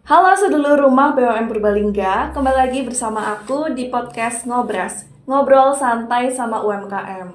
Halo sedulur rumah BUMN Purbalingga, kembali lagi bersama aku di podcast Ngobras, ngobrol santai sama UMKM.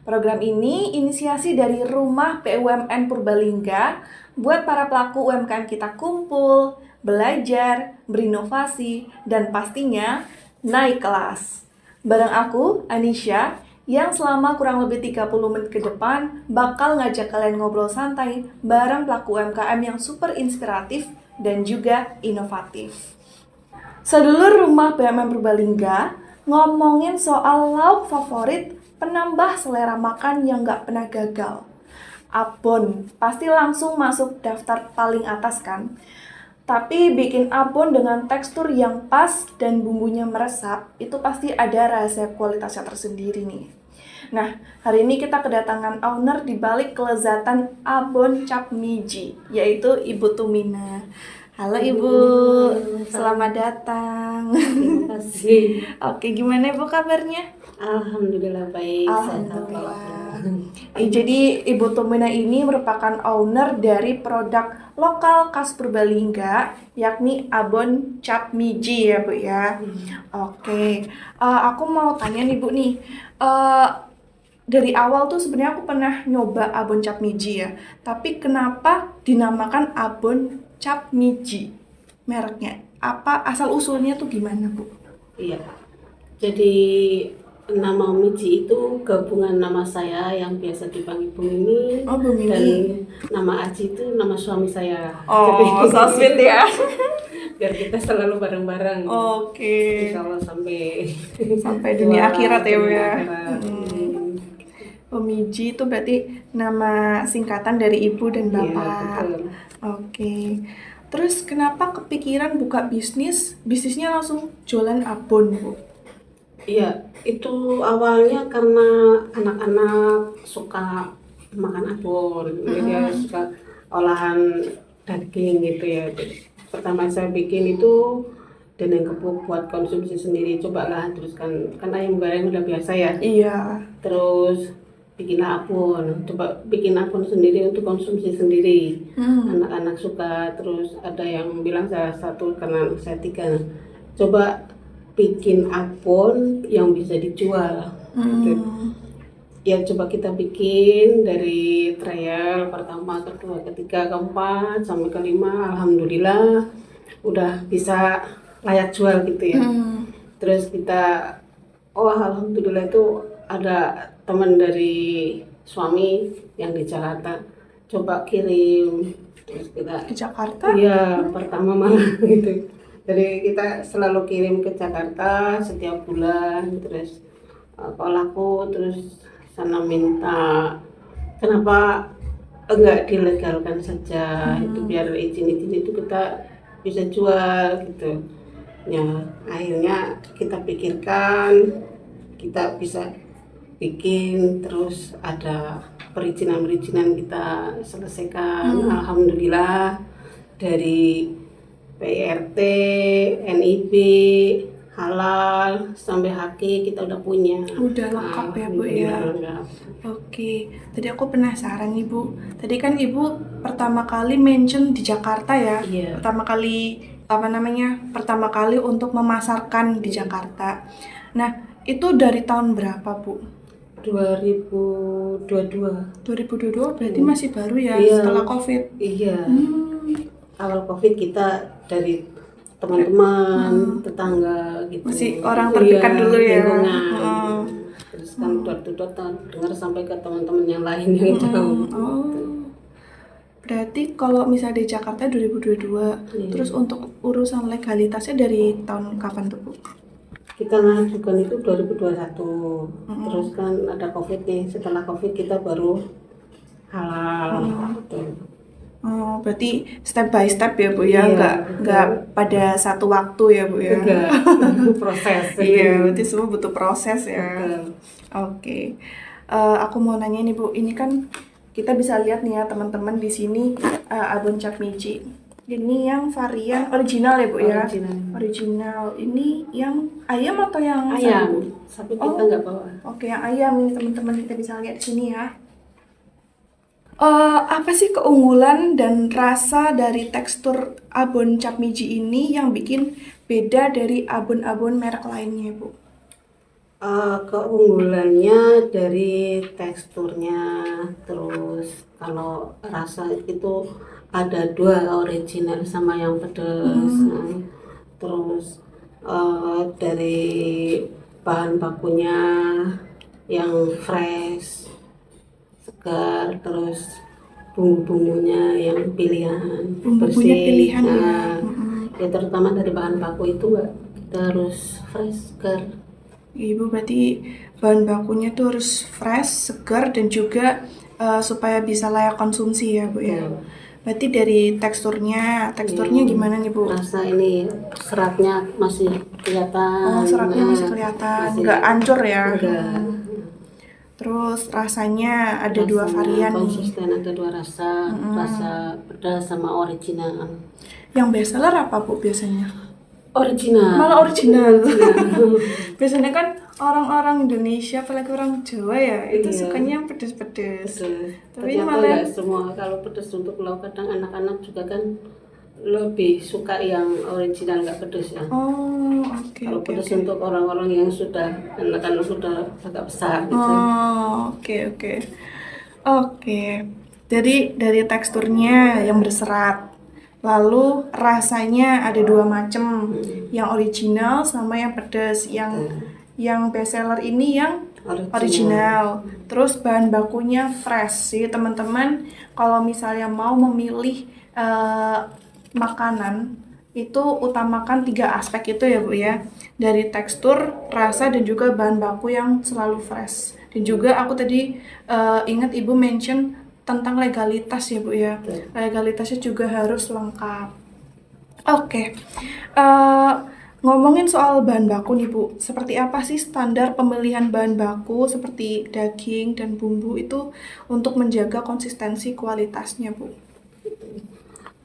Program ini inisiasi dari Rumah BUMN Purbalingga buat para pelaku UMKM kita kumpul, belajar, berinovasi, dan pastinya naik kelas. Bareng aku, Anisha, yang selama kurang lebih 30 menit ke depan bakal ngajak kalian ngobrol santai bareng pelaku UMKM yang super inspiratif dan juga inovatif. Sedulur rumah BUMN Purbalingga ngomongin soal lauk favorit penambah selera makan yang gak pernah gagal. Abon, pasti langsung masuk daftar paling atas kan? Tapi bikin abon dengan tekstur yang pas dan bumbunya meresap, itu pasti ada rahasia kualitasnya tersendiri nih. Nah, hari ini kita kedatangan owner di balik kelezatan abon cap miji, yaitu Ibu Tumina. Halo Ibu, selamat datang. Terima kasih. Oke, gimana Ibu kabarnya? Alhamdulillah baik. Alhamdulillah. Jadi Ibu Tumina ini merupakan owner dari produk lokal khas Purbalingga, yakni abon cap miji ya Bu ya. Oke, aku mau tanya nih Bu nih, dari awal tuh sebenarnya aku pernah nyoba abon cap miji ya, tapi kenapa dinamakan abon cap miji? Mereknya apa, asal usulnya tuh gimana Bu? Iya. Jadi nama Miji itu gabungan nama saya yang biasa dipanggil Bu Mimi. Oh, Bu Mimi. Dan nama Aji itu nama suami saya. Oh, so sweet ya. Biar kita selalu bareng-bareng. Oke. Insya Allah Sampai dunia akhirat ya Bu dunia ya. akhirat. Miji itu berarti nama singkatan dari ibu dan Iya, bapak. betul. Oke. Terus kenapa kepikiran buka bisnisnya langsung jualan abon Bu? Iya, itu awalnya karena anak-anak suka makan abon, jadi dia suka olahan daging gitu ya. Jadi, pertama saya bikin itu dendeng kepuk buat konsumsi sendiri, cobalah terus kan ayam goreng udah biasa ya. Iya. Terus bikin abon, coba bikin abon sendiri untuk konsumsi sendiri. Anak-anak suka, terus ada yang bilang saya satu karena saya tiga. Coba bikin abon yang bisa dijual. Gitu. Ya coba kita bikin dari trial pertama, kedua, ketiga, keempat sampai kelima, alhamdulillah udah bisa layak jual gitu ya. Terus kita alhamdulillah itu ada teman dari suami yang di Jakarta, coba kirim, terus kita Di Jakarta? iya pertama malah gitu. Jadi kita selalu kirim ke Jakarta setiap bulan, terus kalau laku terus sana minta kenapa enggak dilegalkan saja, itu biar izin itu kita bisa jual gitu ya. Akhirnya kita pikirkan kita bisa bikin, terus ada perizinan kita selesaikan. Alhamdulillah dari PRT, NIB, halal sampai HQ kita udah punya. Udah lengkap ya Bu ya. Alhamdulillah. Oke, tadi aku penasaran nih Bu. Tadi kan Ibu pertama kali mention di Jakarta ya. Iya. Pertama kali untuk memasarkan di Jakarta. Nah, itu dari tahun berapa Bu? 2022. 2022 berarti masih baru ya, Iya. setelah COVID. Iya. Awal COVID kita dari teman-teman, tetangga gitu. Masih orang terdekat dulu ya. Lingkungan. Terus kan door dengar sampai ke teman-teman yang lain yang jauh. Berarti kalau misalnya di Jakarta 2022, terus untuk urusan legalitasnya dari tahun kapan tuh Bu? Kita ngajukan itu 2021. Terus kan ada COVID nih. Setelah COVID kita baru halal. Gitu. Oh, berarti step by step ya Bu ya, Iya, nggak pada satu waktu ya Bu ya. Enggak, proses. Iya, berarti semua butuh proses ya. Betul. Oke. Aku mau nanya nih Bu, ini kan kita bisa lihat nih ya teman-teman di sini abon cap miji. Ini yang varian original ya Bu ya. Original. Ini yang ayam atau yang Ayam, sapi? sapi kita nggak bawa. Oke, yang ayam ini teman-teman kita bisa lihat di sini ya. Apa sih keunggulan dan rasa dari tekstur abon Capmiji ini yang bikin beda dari abon-abon merek lainnya, Bu? Keunggulannya dari teksturnya, terus kalau rasa itu ada dua, original sama yang pedas. Nah, terus dari bahan bakunya yang fresh, segar, terus bumbu-bumbunya yang pilihan, Bumbu-bumbunya bersih. pilihan ya. Nah, ya terutama dari bahan baku itu Mbak, kita harus fresh, segar. Ibu berarti bahan bakunya tuh harus fresh, segar, dan juga supaya bisa layak konsumsi ya, Bu ya. Betul. Berarti dari teksturnya gimana nih, Bu? Rasa ini seratnya masih kelihatan. Oh, seratnya Nah, masih kelihatan, masih nggak ancur ya. enggak. Terus rasanya ada dua Rasanya varian nih. konsisten, ada dua rasa, rasa pedas sama original. Yang best seller apa, Bu, biasanya? Original. Malah original. Biasanya kan orang-orang Indonesia, apalagi orang Jawa ya, itu Iya. sukanya yang pedes-pedes. Tapi Ternyata malah enggak semua. Kalau pedas untuk lauk, kadang anak-anak juga kan lebih suka yang original, nggak pedas ya. oh, oke Kalau oke pedas oke. untuk orang-orang yang sudah anak-anak sudah agak besar gitu. Oh, oke oke. Oke. Jadi dari teksturnya yang berserat. Lalu rasanya ada dua macam, yang original sama yang pedas. Yang best seller ini yang original. Terus bahan bakunya fresh sih teman-teman. Kalau misalnya mau memilih makanan itu utamakan 3 aspek itu ya Bu ya, dari tekstur, rasa, dan juga bahan baku yang selalu fresh. Dan juga aku tadi ingat Ibu mention tentang legalitas ya Bu ya, legalitasnya juga harus lengkap. Oke. Ngomongin soal bahan baku nih Bu, seperti apa sih standar pemilihan bahan baku seperti daging dan bumbu itu untuk menjaga konsistensi kualitasnya Bu?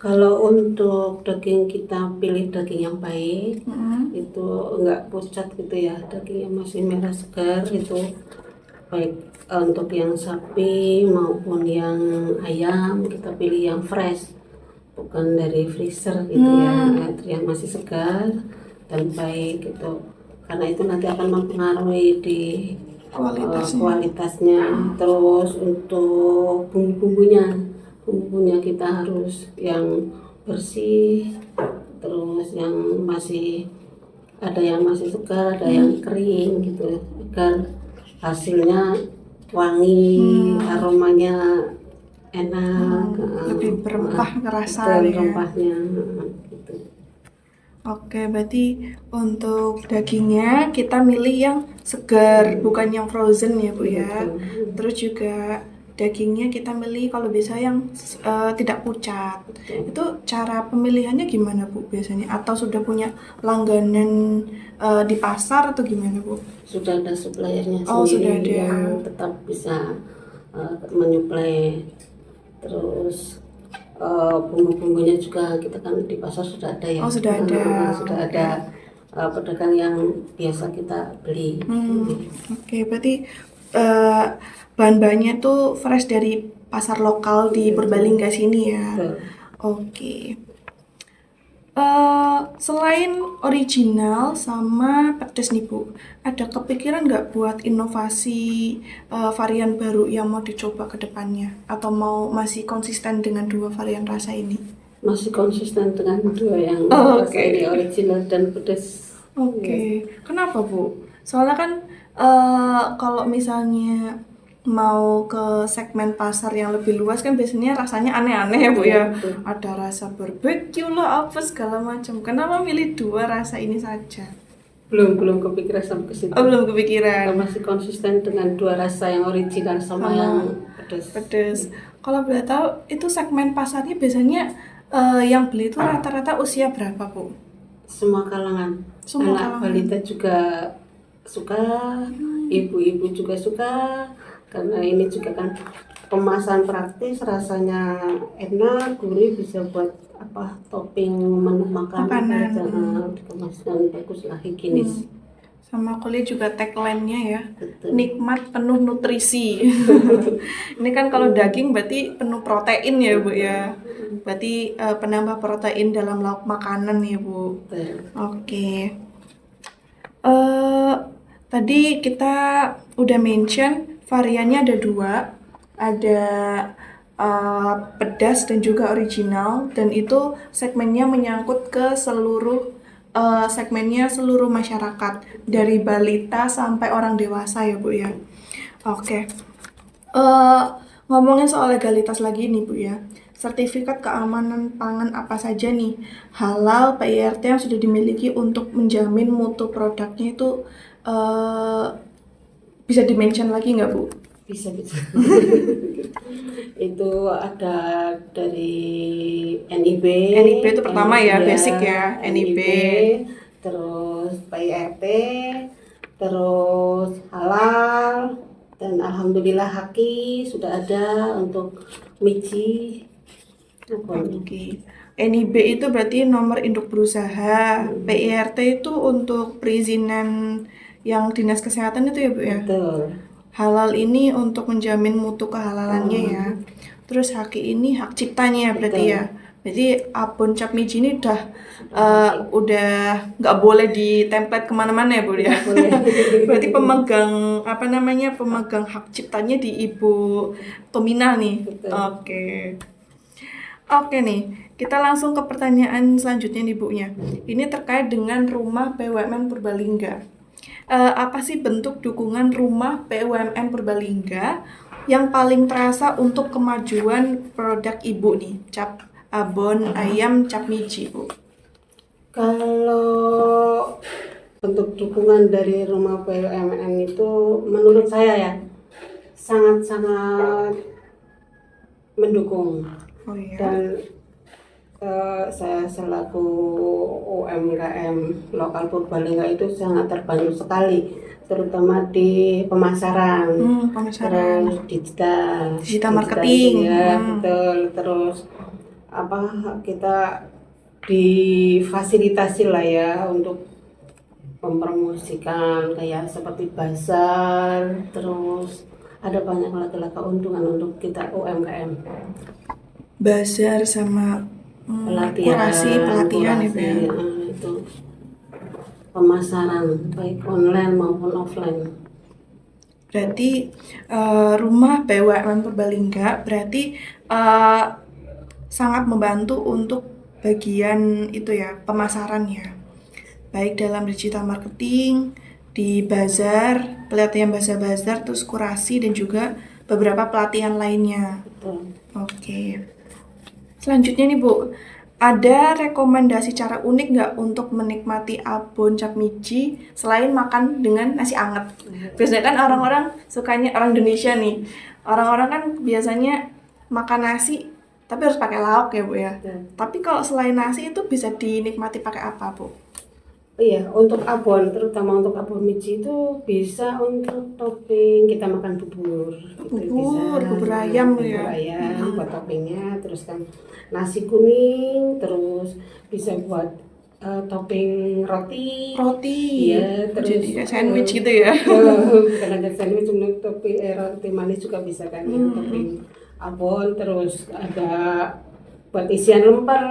Kalau untuk daging, kita pilih daging yang baik, itu enggak pucat gitu ya, daging yang masih merah segar itu baik. Untuk yang sapi maupun yang ayam kita pilih yang fresh, bukan dari freezer gitu ya, yang masih segar dan baik gitu, karena itu nanti akan mempengaruhi di kualitasnya. Terus untuk bumbunya kita harus yang bersih, terus yang masih ada yang masih segar, ada yang kering gitu, agar hasilnya wangi, aromanya enak, Lebih berempah ngerasa dan ya. rempahnya gitu. Oke, berarti untuk dagingnya kita milih yang segar, bukan yang frozen ya Bu ya. Terus juga dagingnya kita milih kalau bisa yang tidak pucat. Itu cara pemilihannya gimana Bu biasanya? Atau sudah punya langganan di pasar atau gimana Bu? Sudah ada suppliernya Oh, sudah sendiri ada. yang tetap bisa menyuplai. Terus bumbu-bumbunya juga kita kan di pasar sudah ada ya. Oh, sudah ada. Sudah ada pedagang yang biasa kita beli. Oke, berarti bahan-bahannya tuh fresh dari pasar lokal di Purbalingga sini ya. Betul. Oke. Selain original sama pedas nih Bu, ada kepikiran nggak buat inovasi varian baru yang mau dicoba ke depannya? Atau mau masih konsisten dengan 2 varian rasa ini? Masih konsisten dengan dua yang Oh, rasa oke. ini, original dan pedas. Oke, kenapa Bu? Soalnya kan kalau misalnya mau ke segmen pasar yang lebih luas kan biasanya rasanya aneh-aneh ya Bu ya. Ada rasa barbecue lah, apa segala macam. Kenapa milih 2 rasa ini saja? Belum kepikiran sampai ke situ. Oh, belum Kita kepikiran. masih konsisten dengan dua rasa, yang original sama yang pedas. Pedes. Kalau boleh tahu itu segmen pasarnya biasanya yang beli itu rata-rata usia berapa Bu? Semua kalangan. Semua Anak kalangan. balita juga suka, ibu-ibu juga suka, karena ini juga kan kemasan praktis, rasanya enak, gurih, bisa buat topping menu makanan, Makanan. dikemaskan bagus lah, higienis. Sama aku lihat juga tagline-nya ya, Betul. nikmat penuh nutrisi. Ini kan kalau daging berarti penuh protein ya Bu ya. Berarti penambah protein dalam lauk makanan ya Bu. Betul. Oke. Eh, Tadi kita udah mention variannya ada 2, ada pedas dan juga original, dan itu segmennya menyangkut ke segmennya seluruh masyarakat dari balita sampai orang dewasa ya Bu ya. Oke. Ngomongin soal legalitas lagi nih Bu ya. Sertifikat keamanan pangan apa saja nih halal PIRT yang sudah dimiliki untuk menjamin mutu produknya itu bisa di-mention lagi nggak Bu? Bisa. Itu ada dari NIB. NIB itu pertama ya, basic ya, NIB. Terus PIRT, terus halal, dan alhamdulillah Haki sudah ada untuk Michi. Oke. NIB itu berarti nomor induk berusaha. PIRT itu untuk perizinan yang dinas kesehatan itu ya Bu ya? Betul. Halal ini untuk menjamin mutu kehalalannya ya. Terus Haki ini hak ciptanya berarti Betul. ya. Berarti abon cap miji ini udah nggak boleh di-template kemana-mana ya Bu ya. Berarti pemegang pemegang hak ciptanya di Ibu Tomina nih. Betul. Oke nih, kita langsung ke pertanyaan selanjutnya nih Bu ya. Ini terkait dengan rumah BUMN Purbalingga. Apa sih bentuk dukungan rumah BUMN Purbalingga yang paling terasa untuk kemajuan produk Ibu nih, cap abon ayam cap miji Bu? Kalau bentuk dukungan dari rumah BUMN itu menurut saya ya sangat-sangat mendukung. Oh iya. Dan saya selaku UMKM lokal Purbalingga itu sangat terbantu sekali, terutama di pemasaran, Pemasaran. terus digital Marketing. ya, betul. Terus kita difasilitasi lah ya untuk mempromosikan kayak seperti bazar, terus ada banyak lagi keuntungan untuk kita UMKM. Bazar sama pelatihan ya Bu ya. Itu pemasaran baik online maupun offline. Berarti rumah BUMN Purbalingga berarti sangat membantu untuk bagian itu ya, pemasaran ya. Baik dalam digital marketing, di bazar, pelatihan bazar-bazar, terus kurasi dan juga beberapa pelatihan lainnya. Betul. Oke. Selanjutnya nih Bu, ada rekomendasi cara unik nggak untuk menikmati abon cap miji selain makan dengan nasi anget? Biasanya kan orang-orang sukanya, orang Indonesia nih, orang-orang kan biasanya makan nasi tapi harus pakai lauk ya Bu ya. Tapi kalau selain nasi itu bisa dinikmati pakai apa Bu? Iya, untuk abon, terutama untuk abon miji itu bisa untuk topping kita makan bubur. Bubur ayam ya. Bubur ayam buat toppingnya, terus kan nasi kuning, terus bisa buat topping roti. Iya, terus jadi kayak sandwich gitu ya. Bukan ada sandwich, untuk topping roti manis juga bisa kan, topping abon. Terus ada buat isian lemper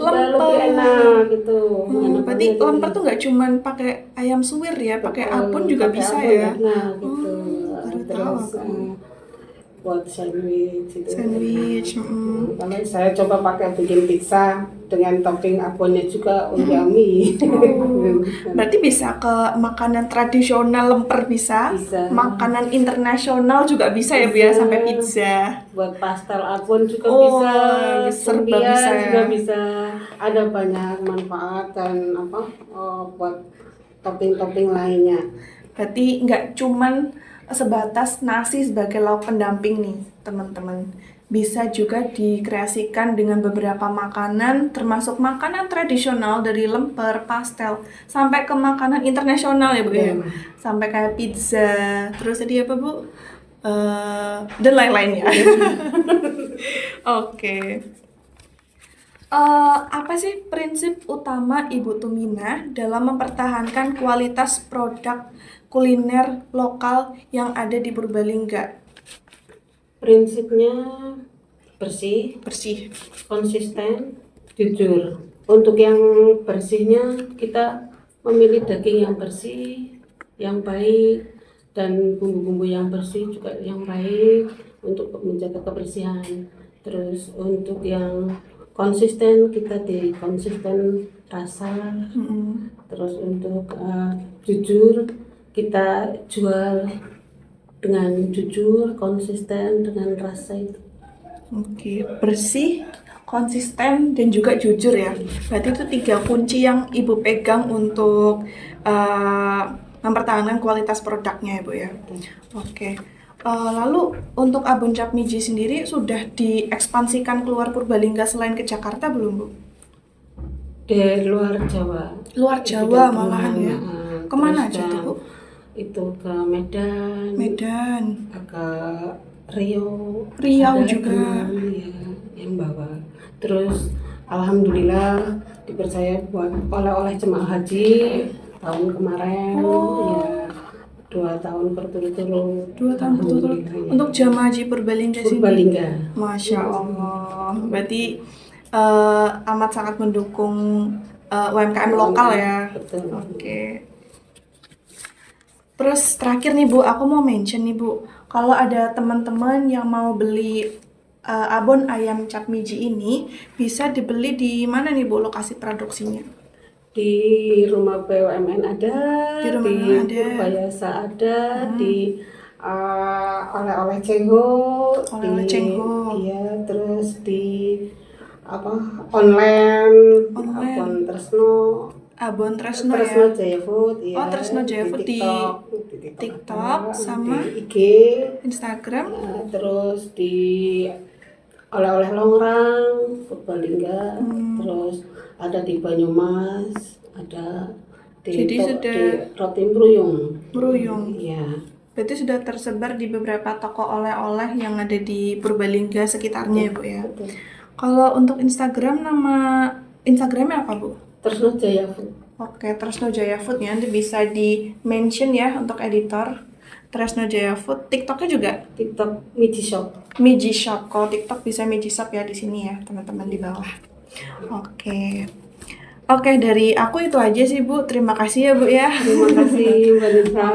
juga lebih enak gitu. Berarti lemper tuh nggak cuman pakai ayam suwir ya, pakai abon juga bisa ya. Nah, gitu. Terus buat sandwich itu. Kalau saya coba pakai bikin pizza dengan topping abonnya juga yummy. Berarti bisa ke makanan tradisional lemper bisa. Makanan internasional juga bisa ya Bu ya, sampai pizza. Buat pastel abon juga bisa, serba bisa juga bisa. Ada banyak manfaat dan buat topping-topping lainnya. Berarti nggak cuman sebatas nasi sebagai lauk pendamping nih teman-teman, bisa juga dikreasikan dengan beberapa makanan, termasuk makanan tradisional dari lemper, pastel, sampai ke makanan internasional ya Bu ya, sampai kayak pizza, terus tadi apa Bu, dan lain-lainnya. Oke. Apa sih prinsip utama Ibu Tumina dalam mempertahankan kualitas produk kuliner lokal yang ada di Purbalingga? Prinsipnya bersih, Bersih. konsisten, jujur. Untuk yang bersihnya kita memilih daging yang bersih, yang baik, dan bumbu-bumbu yang bersih juga yang baik untuk menjaga kebersihan. Terus untuk yang konsisten kita di konsisten rasa. Terus untuk jujur kita jual dengan jujur, konsisten dengan rasa itu. Oke, bersih, konsisten, dan juga jujur ya. Berarti itu 3 kunci yang Ibu pegang untuk mempertahankan kualitas produknya, Ibu ya. Oke. Lalu untuk Abon Capmiji sendiri sudah diekspansikan keluar Purbalingga selain ke Jakarta belum, Bu? Di luar Jawa. Luar Jawa malahan ya. Kemana aja tuh, Bu? Itu ke Medan, Medan, ke Riau Riau ada juga. teman ya yang bawa. Terus alhamdulillah dipercaya buat oleh jemaah haji tahun kemarin ya 2 tahun berturut-turut. 2 tahun berturut-turut Alhamdulillah, ya. untuk jamaah haji Purbalingga sini. Purbalingga. Masya Allah. Berarti amat sangat mendukung UMKM lokal ya. Betul. Oke. Terus terakhir nih Bu, aku mau mention nih Bu, kalau ada teman-teman yang mau beli abon ayam Capmiji ini, bisa dibeli di mana nih Bu lokasi produksinya? Di rumah BUMN ada, Di rumah di BUMN ada. Purbayasa ada, di oleh-oleh Cengho, Oleh-oleh Cengho. iya, terus di online. Abon Tresno, Abon Tresno Tresno ya. Jaya Food, iya. Oh, Tresno Jaya Food di TikTok ada, sama di IG, Instagram. terus di oleh-oleh Longrang, Purbalingga, terus ada di Banyumas, ada di Jadi sudah di Roti Mruyung. Mruyung. Iya. Berarti sudah tersebar di beberapa toko oleh-oleh yang ada di Purbalingga sekitarnya ya Bu ya. Betul. Kalau untuk Instagram, nama Instagramnya apa Bu? Tresno Jaya Food. Oke, Tresno Jaya Food ya, nanti bisa di mention ya untuk editor. Tresno Jaya Food, TikToknya juga TikTok Miji Shop. Miji Shop. Kalau TikTok bisa Miji Shop ya di sini ya teman-teman di bawah. Oke. Oke, dari aku itu aja sih Bu. Terima kasih ya Bu ya. Terima kasih Mbak Nisa.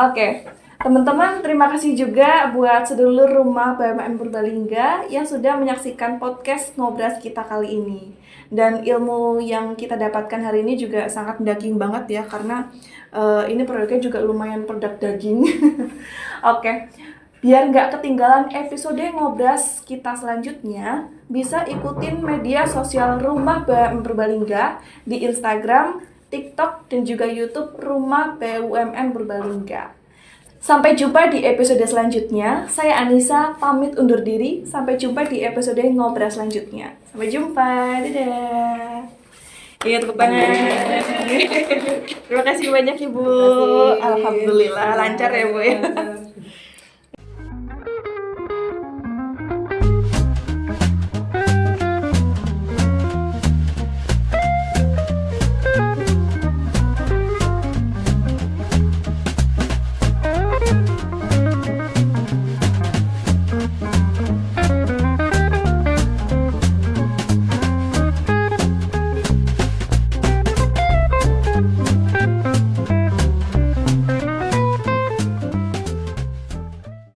Oke, teman-teman, terima kasih juga buat sedulur rumah BUMN Purbalingga yang sudah menyaksikan podcast Ngobras kita kali ini. Dan ilmu yang kita dapatkan hari ini juga sangat daging banget ya, karena ini produknya juga lumayan produk daging. Oke, biar nggak ketinggalan episode Ngobras kita selanjutnya, bisa ikutin media sosial Rumah BUMN Purbalingga di Instagram, TikTok, dan juga YouTube Rumah BUMN Purbalingga. Sampai jumpa di episode selanjutnya. Saya Anissa, pamit undur diri. Sampai jumpa di episode Ngobras selanjutnya. Sampai jumpa. Dadah. Iya, tepuk tangan. Terima kasih banyak Ibu. Alhamdulillah lancar ya Bu ya.